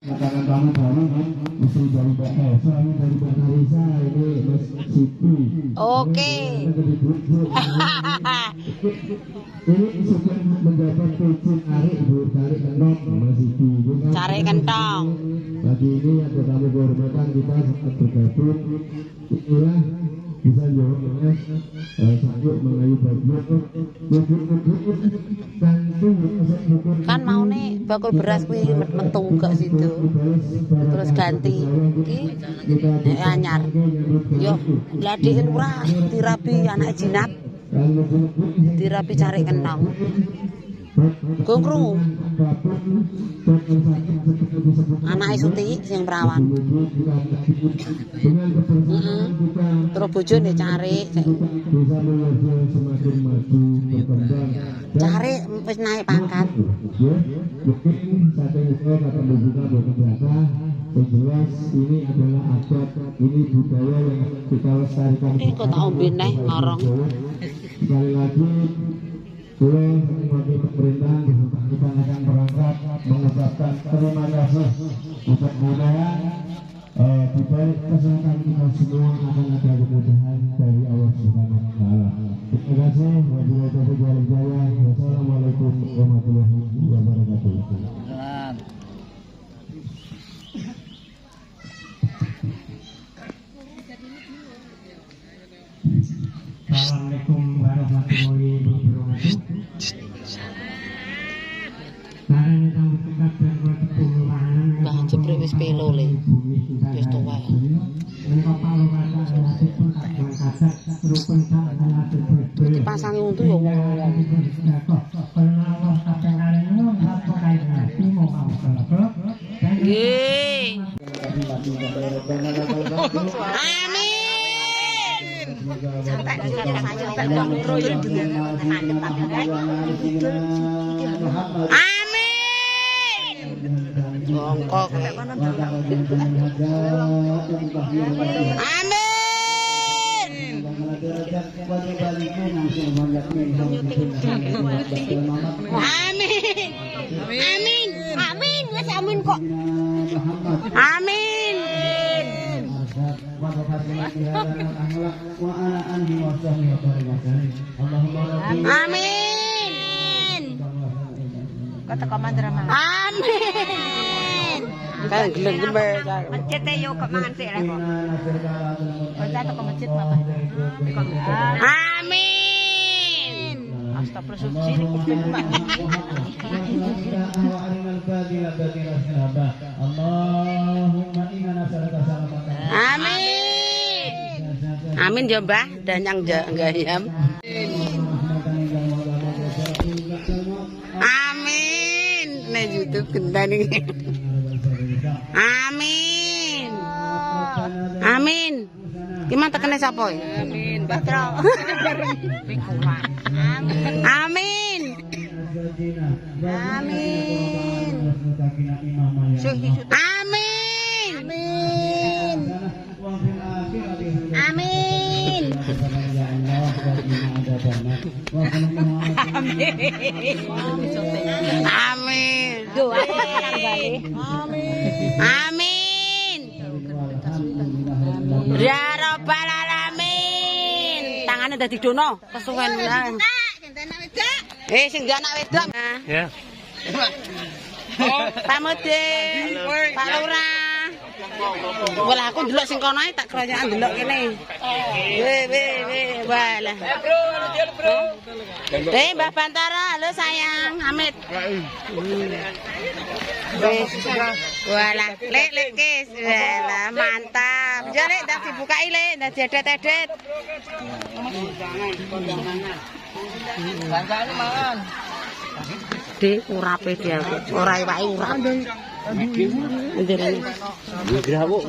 Makanan kamu baru istri dari suami dari Mbak Narisa ini Mas Siti. Oke. Ini sudah mendapat izin Ari Ibu Cari Kentong Mas Siti. Cari kentong. Pagi ini ada tamu kehormatan kita sempat bergabung. Inilah bisa jawab dengan sanggup mengayu bagian Kan mau nih bakul beras kuwi metu gak situ. Terus ganti iki anyar. Yo, ladi lurah dirabi anak jinat. Dirabi cari kentong. Gongkrungu. Anake Suti sing perawan. Terus bojone cari. Cari wis naik pangkat. Jelas ini adalah adat, ini budaya yang kita lestarikan. Ini kok tak ombe neh lorong. Sekali lagi boleh mewakili pemerintah kita akan berangkat mengucapkan terima kasih untuk mudah di balik kesehatan kita semua akan ada kemudahan dari Allah Subhanahu wa taala. Terima kasih. Wassalamualaikum warahmatullahi wabarakatuh. Assalamualaikum warahmatullahi wabarakatuh. Mbah Jepri wis pelo le. Wis tuwa. Dipasangi untu ya wong-wong. Nggih. Amin. Bongkok. Amin. Amin. Amin. Amin. Wes amin kok. Amin. Amin. Kata komander mah. Amin. Kan geleng gember. Masjid yo kok mangan sik lah kok. Kok ke masjid apa? Amin. Astagfirullahaladzim. Amin. Amin ya Mbah dan yang gayam. Amin. Nek YouTube gendani. Amin. Amin. Gimana tekene sapa? Amin. Batro. Amin. Amin. Amin. Amin. Amin. Doa amin. Ya Rabbal alamin. Tangannya dadi dono kesuwen. Sing anak wedok. Ya. Pak Mudin, Pak Lurah. Walah aku ndelok sing kono ae tak keronyokan ndelok kene. Walah. Bro. Mbah Bantara, halo sayang, Amit. Walah, lek kis. Walah, mantap. Yo lek ndak dibukai lek, ndak jedet-edet. Bancane mangan. Dik urape dia. Ora iwake urap. Nderene. Grawuk.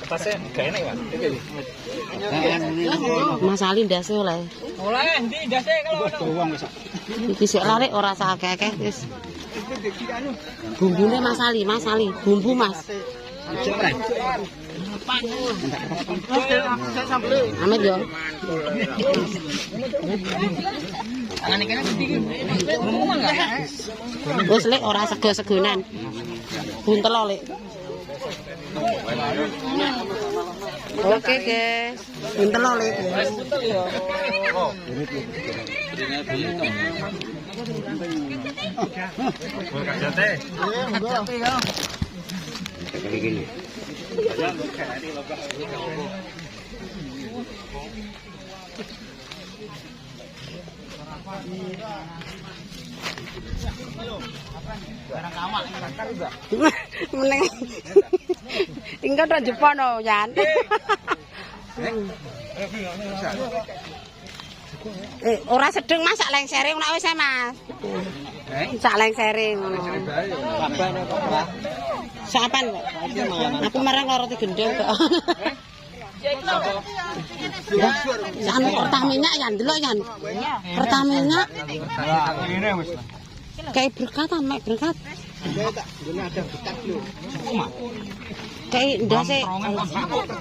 Pase gak enak, Pak. Mas Ali ndase oleh. Oleh ndi ndase kalau ono. Iki sik larik ora sakake wis. Bumbune Mas Ali, bumbu Mas. Amit yo. Wis lek ora sego-segonan. Buntel lek. Oke guys, buntel lek. Meneng. Tinggal ra Jepang no, Yan. Ora sedeng Mas, sak lengsere nek wis Mas. Sak lengsere ngono. Sapan kok. Aku marang karo gendeng kok. Jan pertamina ya ndelok Yan. Pertamina. Kayak berkat mek berkat. Kayak ndase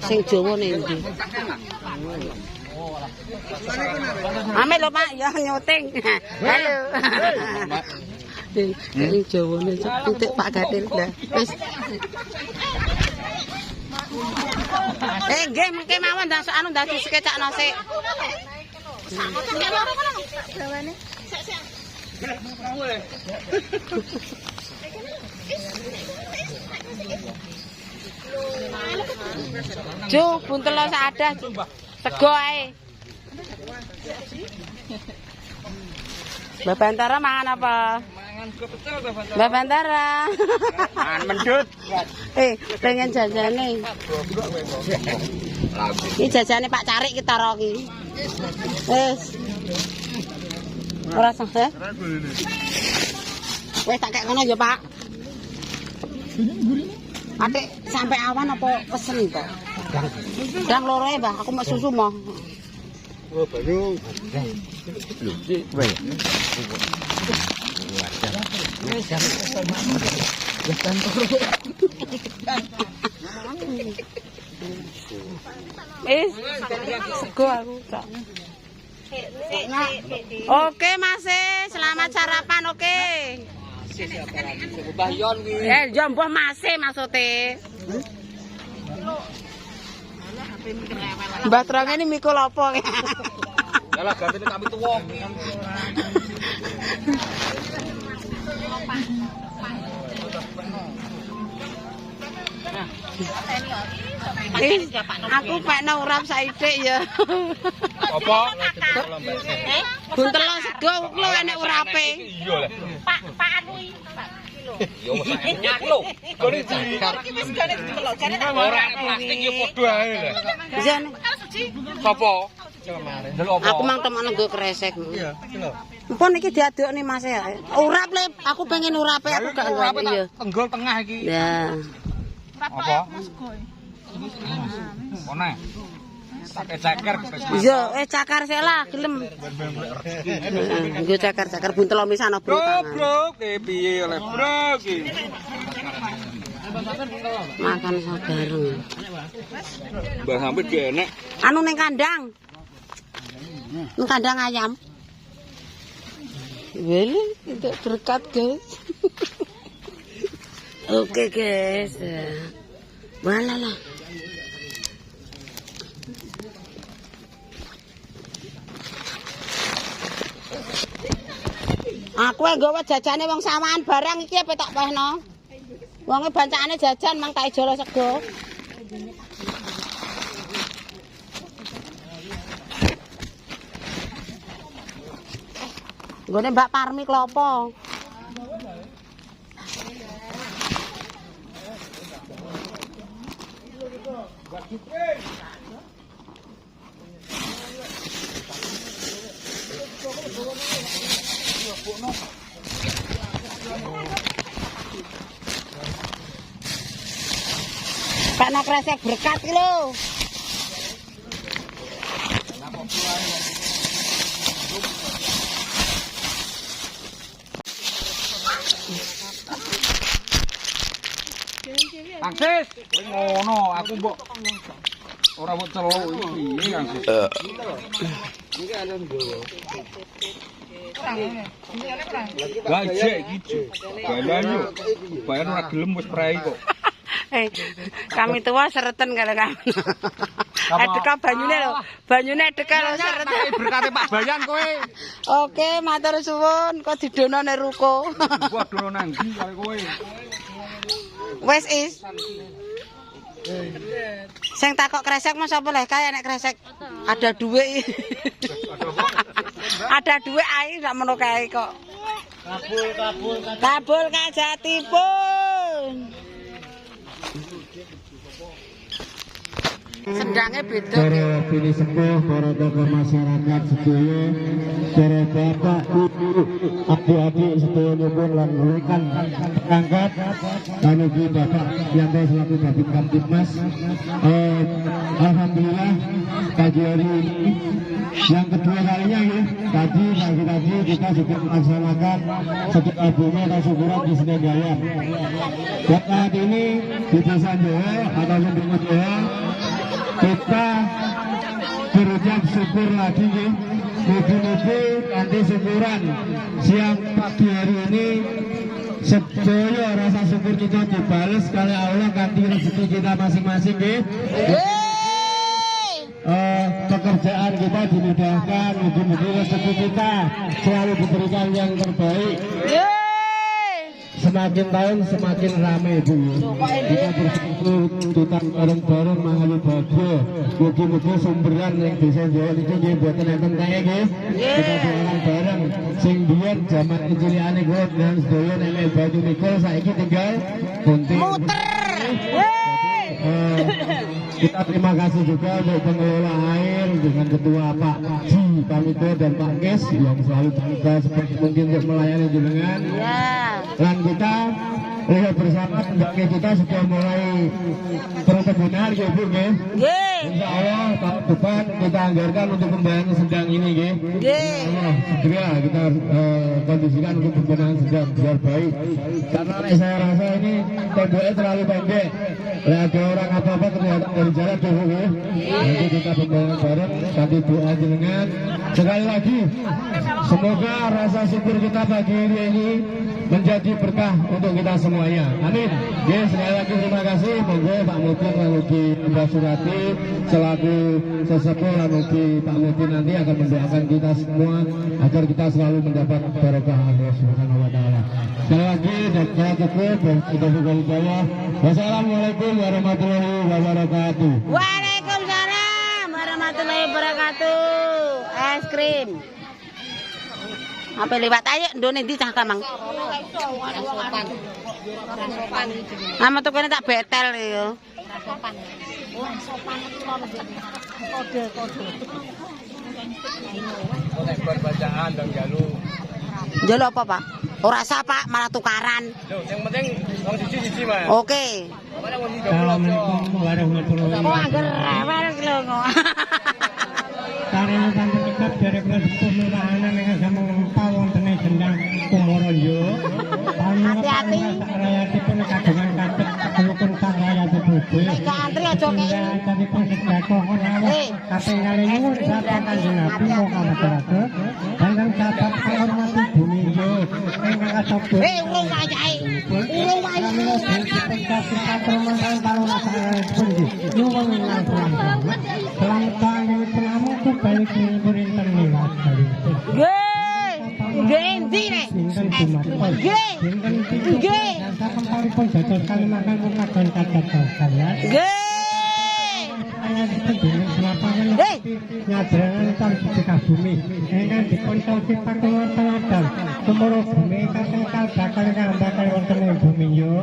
sing Jawa ning ndi. Ame lho Pak, ya nyuting. Halo. Sing Jawa ning titik Pak Gatil lah. Wis. Nggih mengke mawon ndak anu ndak dikecakno sik. Jo, buntel seadah. Sego ae. Mbak Bantara mangan apa? Mangan pecel to, Bantara. Mbak Bantara. Mangan mendut. Pengen jajane. Iki jajane Pak Carik kita ro iki. Wis. Ora sah, ya? Wis tak kek ngono ya, Pak. Atik sampai awan apa pesen to? Dang loro e, Mbah. Aku mau susu mau. Oh, banyu. Lho, iki wae. Sego aku, Cak. Oke, Mas, selamat sarapan, oke. Jomboh masih maksude. Mbah Trong ini mikul apa? Yalah gantine kami tuwa. Aku pengen urap saithik ya. Apa? Buntel sego kuwi enek urape. Iya lho. Pak anu iki. Yo enak lho. Kene iki wis gane delok jane ora plastik yo padha ae lho. Jan. Sapa? Aku mang temen nggo kresek. Iya, lho. Empun iki diadukne Mas ya. Urap le, aku pengen urape aku gak ngerti ya. Tenggol tengah iki. Ya. Apa? Ono. Pakai cakar. Iya, cakar sik lah, gelem. Nggo cakar-cakar buntel misana bro. Bro, piye oleh bro iki? Makan sabareng. Mbah sampe enek. Anu ning kandang. Ning kandang ayam. Wele, itu berkat, guys. Oke, guys. Walalah. Aku nggawa jajane wong samaan barang iki apa tak pehno. Wonge bancakane jajan mang tak ijolo sego. Nggone Mbak Parmi klopo. Pak nak resek berkat iki lho. Akses, ngono aku mbok ora mbok celuk iki piye Akses. Gajek gitu. Bayar bayar ora gelem wis prei kok. Kami tua sereten kalau kamu. Edeka banyune lho. Banyune edeka lho sereten. Berkate Pak Bayan kowe. Oke, matur suwun kok didonone ruko. Gua dono nang ndi karo kowe. Wes is. Sing takok kresek mas apa leh kae nek kresek ada duit. Ada duit ae sak menawa kae kok. Kabul kajatipun. Sendangnya beda. Para pilih sepuh, para tokoh masyarakat sedaya, para bapak, ibu, adik-adik sedaya pun lan rekan perangkat, menuju bapak yang selaku Babit Kamtibmas. Alhamdulillah pagi hari ini yang kedua kalinya ya, pagi kita sudah melaksanakan setiap bunga atau syukuran di Senegaya. Buat saat ini di Desa Jawa atau Sumber Jawa kita berucap syukur lagi ya. Mugi-mugi nanti syukuran siang pagi hari ini sedaya rasa syukur kita dibalas kali Allah kanthi rezeki kita masing-masing ya. Pekerjaan kita dimudahkan, mugi-mugi rezeki kita selalu diberikan yang terbaik. Semakin tahun semakin ramai Bu. Kita bersyukur kita bareng-bareng mangalu bahagia. Mugi-mugi sumberan yang desa Jawa niki nggih mboten enten kae nggih. Kita doakan bareng sing biyen jaman cilikane kula dan sedaya nek batu nikel saiki tinggal gunting. Kita terima kasih juga untuk pengelola air dengan Ketua Pak Ji Pamito dan Pak Kes yang selalu berusaha seperti mungkin untuk melayani jenengan. Dan kita lihat bersama hendaknya kita sudah mulai perkebunan ya Bu nggih. Insya Allah tahun depan kita anggarkan untuk pembangunan sedang ini nggih. Segera kita kondisikan untuk pembangunan sedang biar baik. Karena saya rasa ini temboknya terlalu pendek. Ada orang apa-apa kelihatan dari jalan dulu nggih. Nanti kita pembangunan bareng nanti doa jenengan. Sekali lagi semoga rasa syukur kita pagi ini menjadi berkah untuk kita semuanya. Amin. Oke, sekali lagi terima kasih. Monggo Pak Mutin lan ugi Mbak Surati selaku sesepuh lan ugi Pak Mutin nanti akan mendoakan kita semua agar kita selalu mendapat barokah Allah Subhanahu wa taala. Sekali lagi saya cukup kita juga hidayah. Wassalamualaikum warahmatullahi wabarakatuh. Waalaikumsalam warahmatullahi wabarakatuh. Es krim. Apa lewat ayo ndone ndi cah kamang. Nama tukane tak betel ya. Bacaan dan jalu. Jalu apa Pak? Ora sah Pak, malah tukaran. Yang penting wong siji-siji Mas. Oke. Assalamualaikum warahmatullahi Kok angger rewel lho kok. Karena panten cekap dari sepuh murahanan yang sama ngempal wontene Jendang Kumorojo. Hati-hati. Rakyatipun kagungan kathah rukun sarayatipun. Antri aja kene. Rakyatipun sedekah menawa katingal nyuwun dhateng Kanjeng Nabi muga masyarakat ingkang catat kehormatan bumi yo ingkang kasobo. Urung wayahe. Urung wayahe. Nyuwun ngapunten. Selamat penamung balik perinten liwat kali. Nggih endi nek? Nggih. Nggih. Sampun dados kalimakan kagon kathah ya. Nggih. Nyadran tan sedekah bumi ingkang dikonsulsi pakuwatan tumurun bumi kakang bakal bakal wonten ing bumi yo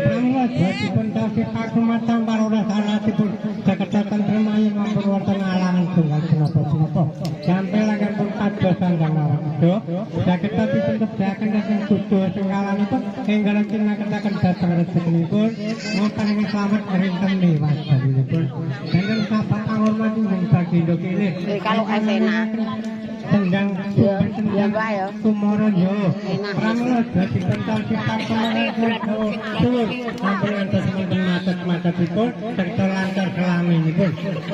pramila dipun tawsi pakuwatan paroras anatipun jagat-jagat remayu mampun wonten alangan tunggal punapa gampil langkah pun kados sandang awak itu jagat dipun kebraken dhateng kudu singgalanipun enggal kinakaken dhateng rezekinipun wonten ing slamet rinten liwat dalipun dan sahabat hormat ing bagindo kene Kalau enak. Sendang Ya Mbak ya. Kumorojo pramila dadi pental kita tulur sampun ngantos wonten macet-macetipun serta lancar selaminipun.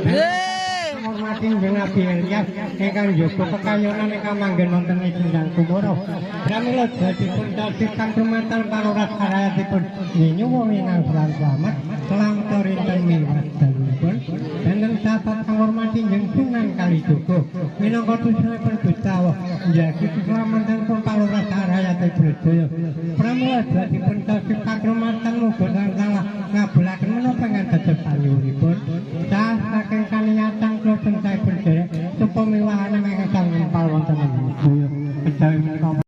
Nggih. kawurmati Kanjeng Nabi Ilyas ingkang njogo pekayonan ingkang manggen wonten ing Sindang Kumara. Pramila dipun tasihkan dumateng panurat karayatipun nyuwun ingkang selamat selamat rinten miwat dalipun dhateng sahabat kawurmati Kanjeng Sunan Kalijaga minangka tusunipun Gusti Allah njagi keselamatan pun panurat karayatipun Jaya. Pramila dipun tasihkan dumateng muga tansah ngabulaken menapa ingkang dados panyuwunipun saking kaniatan kula sengkai berderek supaya miwahan